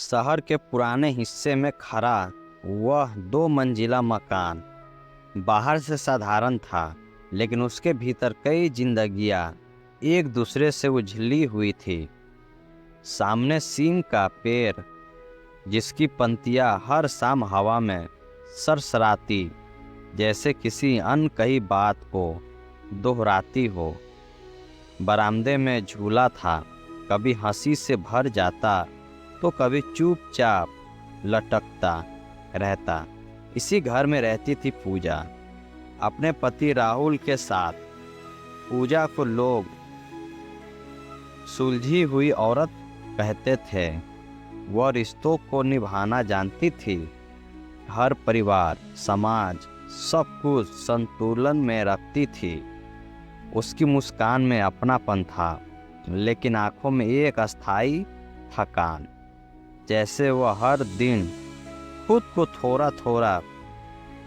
शहर के पुराने हिस्से में खड़ा वह 2 मंजिला मकान बाहर से साधारण था, लेकिन उसके भीतर कई जिंदगियां एक दूसरे से उजली हुई थी। सामने सीम का पेड़, जिसकी पंक्तियां हर शाम हवा में सरसराती, जैसे किसी अनकही बात को दोहराती हो। बरामदे में झूला था, कभी हंसी से भर जाता तो कभी चुपचाप लटकता रहता। इसी घर में रहती थी पूजा, अपने पति राहुल के साथ। पूजा को लोग सुलझी हुई औरत कहते थे। वह रिश्तों को निभाना जानती थी। हर परिवार, समाज, सब कुछ संतुलन में रखती थी। उसकी मुस्कान में अपनापन था, लेकिन आंखों में एक अस्थाई थकान, जैसे वह हर दिन खुद को थोड़ा थोड़ा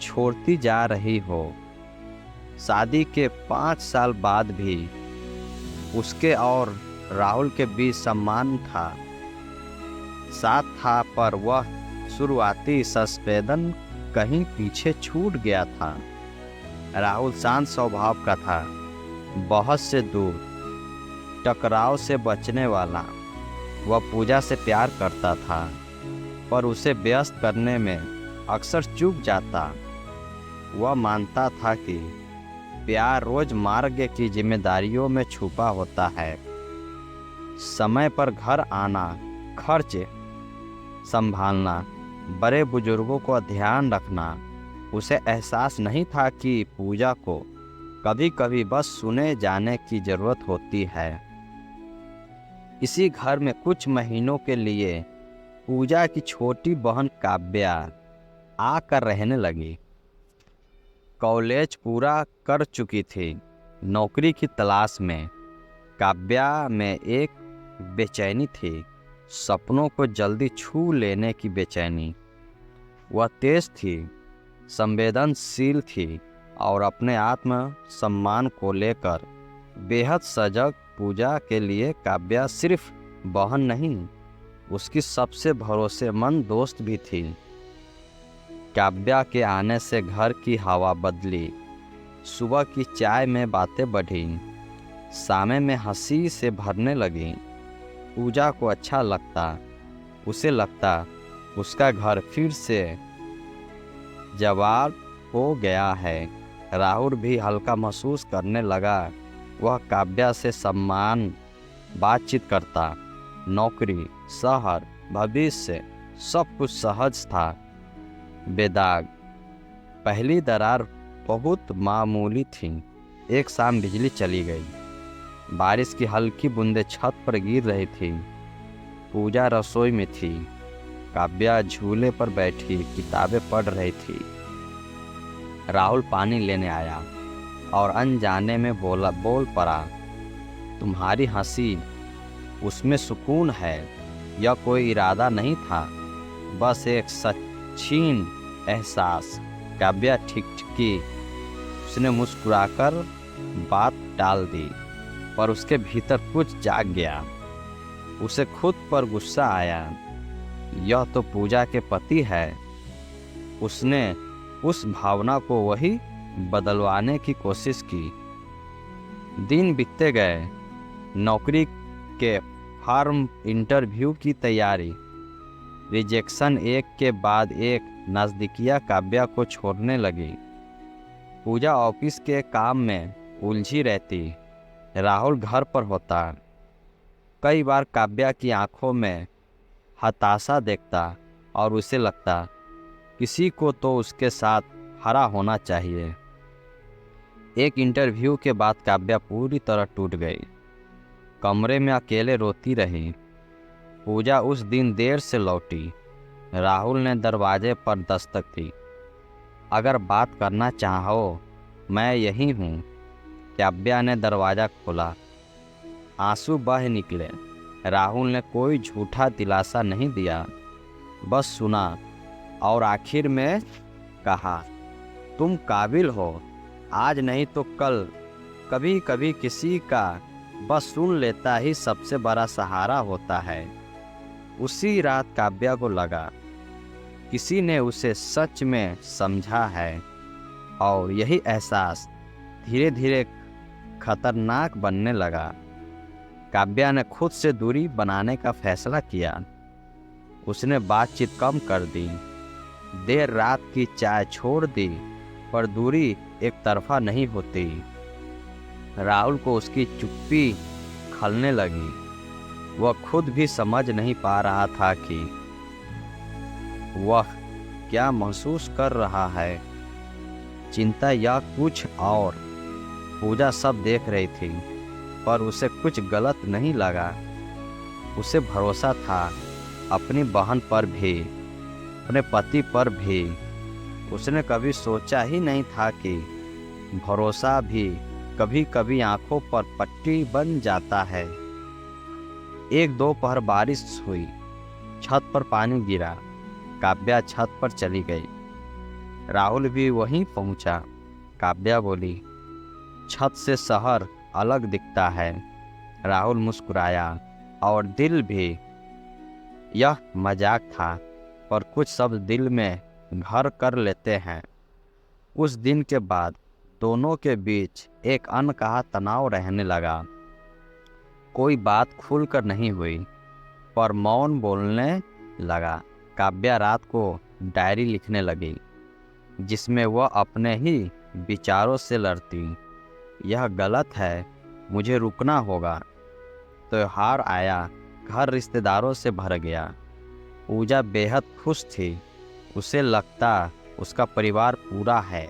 छोड़ती जा रही हो। शादी के 5 साल बाद भी उसके और राहुल के बीच सम्मान था, साथ था, पर वह शुरुआती संवेदन कहीं पीछे छूट गया था। राहुल शांत स्वभाव का था, बहुत से दूर, टकराव से बचने वाला। वह पूजा से प्यार करता था, पर उसे व्यस्त करने में अक्सर चूक जाता। वह मानता था कि प्यार रोजमर्रा की जिम्मेदारियों में छुपा होता है। समय पर घर आना, खर्च संभालना, बड़े बुजुर्गों का ध्यान रखना। उसे एहसास नहीं था कि पूजा को कभी कभी बस सुने जाने की जरूरत होती है। इसी घर में कुछ महीनों के लिए पूजा की छोटी बहन काव्या आकर रहने लगी। कॉलेज पूरा कर चुकी थी, नौकरी की तलाश में। काव्या में एक बेचैनी थी, सपनों को जल्दी छू लेने की बेचैनी। वह तेज थी, संवेदनशील थी और अपने आत्म सम्मान को लेकर बेहद सजग। पूजा के लिए काव्या सिर्फ बहन नहीं, उसकी सबसे भरोसेमंद दोस्त भी थी। काव्या के आने से घर की हवा बदली। सुबह की चाय में बातें बढ़ी, शाम में हंसी से भरने लगी। पूजा को अच्छा लगता, उसे लगता उसका घर फिर से जवाब हो गया है। राहुल भी हल्का महसूस करने लगा। वह काव्या से सम्मान बातचीत करता। नौकरी, शहर, भविष्य, सब कुछ सहज था, बेदाग। पहली दरार बहुत मामूली थी। एक शाम बिजली चली गई। बारिश की हल्की बूंदें छत पर गिर रही थी। पूजा रसोई में थी, काव्या झूले पर बैठी किताबें पढ़ रही थी। राहुल पानी लेने आया और अनजाने में बोल पड़ा, तुम्हारी हंसी, उसमें सुकून है। यह कोई इरादा नहीं था, बस एक सच्चीन एहसास। काव्या ठिठकी। उसने मुस्कुराकर बात टाल दी, पर उसके भीतर कुछ जाग गया। उसे खुद पर गुस्सा आया। यह तो पूजा के पति है। उसने उस भावना को वही बदलवाने की कोशिश की। दिन बीतते गए। नौकरी के फॉर्म, इंटरव्यू की तैयारी, रिजेक्शन एक के बाद एक। नज़दीकियाँ काव्या को छोड़ने लगी। पूजा ऑफिस के काम में उलझी रहती। राहुल घर पर होता। कई बार काव्या की आंखों में हताशा देखता और उसे लगता किसी को तो उसके साथ खड़ा होना चाहिए। एक इंटरव्यू के बाद काव्या पूरी तरह टूट गई। कमरे में अकेले रोती रही। पूजा उस दिन देर से लौटी। राहुल ने दरवाजे पर दस्तक दी। अगर बात करना चाहो, मैं यही हूँ। काव्या ने दरवाज़ा खोला। आंसू बह निकले। राहुल ने कोई झूठा दिलासा नहीं दिया, बस सुना और आखिर में कहा, तुम काबिल हो, आज नहीं तो कल। कभी कभी किसी का बस सुन लेता ही सबसे बड़ा सहारा होता है। उसी रात काव्या को लगा किसी ने उसे सच में समझा है, और यही एहसास धीरे धीरे खतरनाक बनने लगा। काव्या ने खुद से दूरी बनाने का फैसला किया। उसने बातचीत कम कर दी, देर रात की चाय छोड़ दी, पर दूरी एक तरफा नहीं होती। राहुल को उसकी चुप्पी खलने लगी। वह खुद भी समझ नहीं पा रहा था कि वह क्या महसूस कर रहा है। चिंता या कुछ और। पूजा सब देख रही थी, पर उसे कुछ गलत नहीं लगा। उसे भरोसा था अपनी बहन पर भी, अपने पति पर भी। उसने कभी सोचा ही नहीं था कि भरोसा भी कभी कभी आंखों पर पट्टी बन जाता है। एक दोपहर बारिश हुई, छत पर पानी गिरा। काव्या छत पर चली गई। राहुल भी वहीं पहुंचा। काव्या बोली, छत से शहर अलग दिखता है। राहुल मुस्कुराया और दिल भी। यह मजाक था, पर कुछ शब्द दिल में घर कर लेते हैं। उस दिन के बाद दोनों के बीच एक अनकहा तनाव रहने लगा। कोई बात खुलकर नहीं हुई, पर मौन बोलने लगा। काव्या रात को डायरी लिखने लगी, जिसमें वह अपने ही विचारों से लड़ती। यह गलत है, मुझे रुकना होगा। त्योहार आया, घर रिश्तेदारों से भर गया। पूजा बेहद खुश थी। उसे लगता उसका परिवार पूरा है।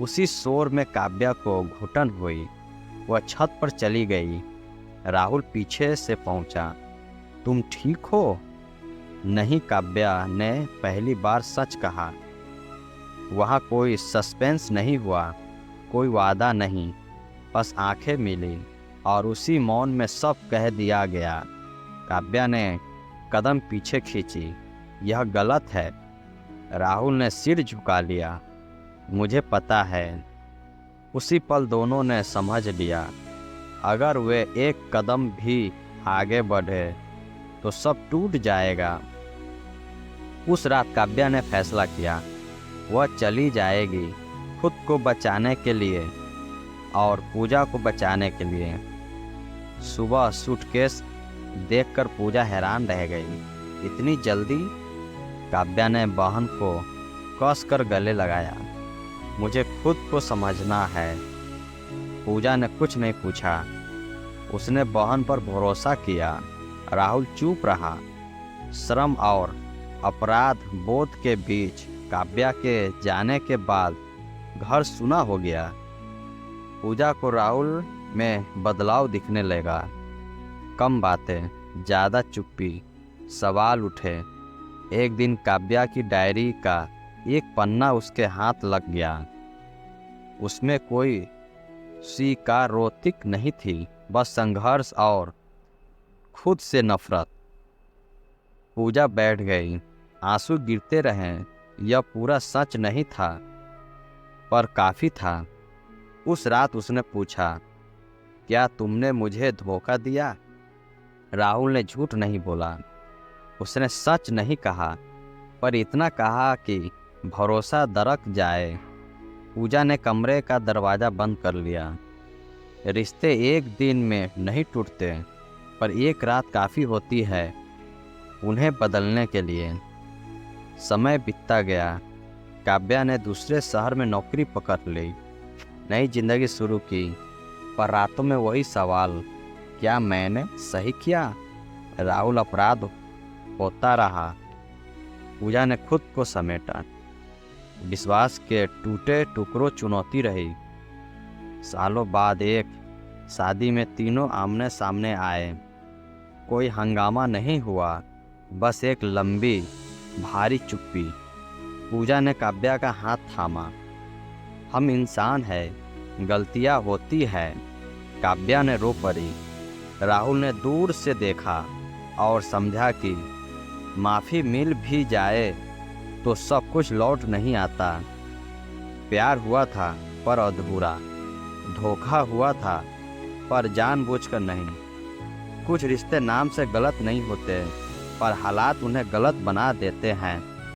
उसी शोर में काव्या को घुटन हुई। वह छत पर चली गई। राहुल पीछे से पहुंचा। तुम ठीक हो? नहीं, काव्या ने पहली बार सच कहा। वहाँ कोई सस्पेंस नहीं हुआ, कोई वादा नहीं, बस आंखें मिली और उसी मौन में सब कह दिया गया। काव्या ने कदम पीछे खींची। यह गलत है। राहुल ने सिर झुका लिया। मुझे पता है। उसी पल दोनों ने समझ लिया, अगर वे एक कदम भी आगे बढ़े तो सब टूट जाएगा। उस रात काव्या ने फैसला किया, वह चली जाएगी, खुद को बचाने के लिए और पूजा को बचाने के लिए। सुबह सूटकेस देखकर पूजा हैरान रह गई। इतनी जल्दी? काव्या ने बहन को कसकर गले लगाया। मुझे खुद को समझना है। पूजा ने कुछ नहीं पूछा। उसने बहन पर भरोसा किया। राहुल चुप रहा। शर्म और अपराध बोध के बीच काव्या के जाने के बाद घर सुना हो गया। पूजा को राहुल में बदलाव दिखने लगा। कम बातें, ज़्यादा चुप्पी। सवाल उठे। एक दिन काव्या की डायरी का एक पन्ना उसके हाथ लग गया। उसमें कोई स्वीकारोक्ति नहीं थी, बस संघर्ष और खुद से नफरत। पूजा बैठ गई। आंसू गिरते रहे। यह पूरा सच नहीं था, पर काफ़ी था। उस रात उसने पूछा, क्या तुमने मुझे धोखा दिया? राहुल ने झूठ नहीं बोला। उसने सच नहीं कहा, पर इतना कहा कि भरोसा दरक जाए। पूजा ने कमरे का दरवाज़ा बंद कर लिया। रिश्ते एक दिन में नहीं टूटते, पर एक रात काफ़ी होती है उन्हें बदलने के लिए। समय बीतता गया। काव्या ने दूसरे शहर में नौकरी पकड़ ली, नई जिंदगी शुरू की, पर रातों में वही सवाल, क्या मैंने सही किया? राहुल अपराध होता रहा। पूजा ने खुद को समेटा। विश्वास के टूटे टुकड़ों चुनौती रही। सालों बाद एक शादी में तीनों आमने सामने आए। कोई हंगामा नहीं हुआ, बस एक लंबी भारी चुप्पी। पूजा ने काव्या का हाथ थामा। हम इंसान हैं, गलतियां होती है। काव्या ने रो पड़ी। राहुल ने दूर से देखा और समझा कि माफ़ी मिल भी जाए तो सब कुछ लौट नहीं आता। प्यार हुआ था पर अधूरा। धोखा हुआ था पर जानबूझकर नहीं। कुछ रिश्ते नाम से गलत नहीं होते, पर हालात उन्हें गलत बना देते हैं।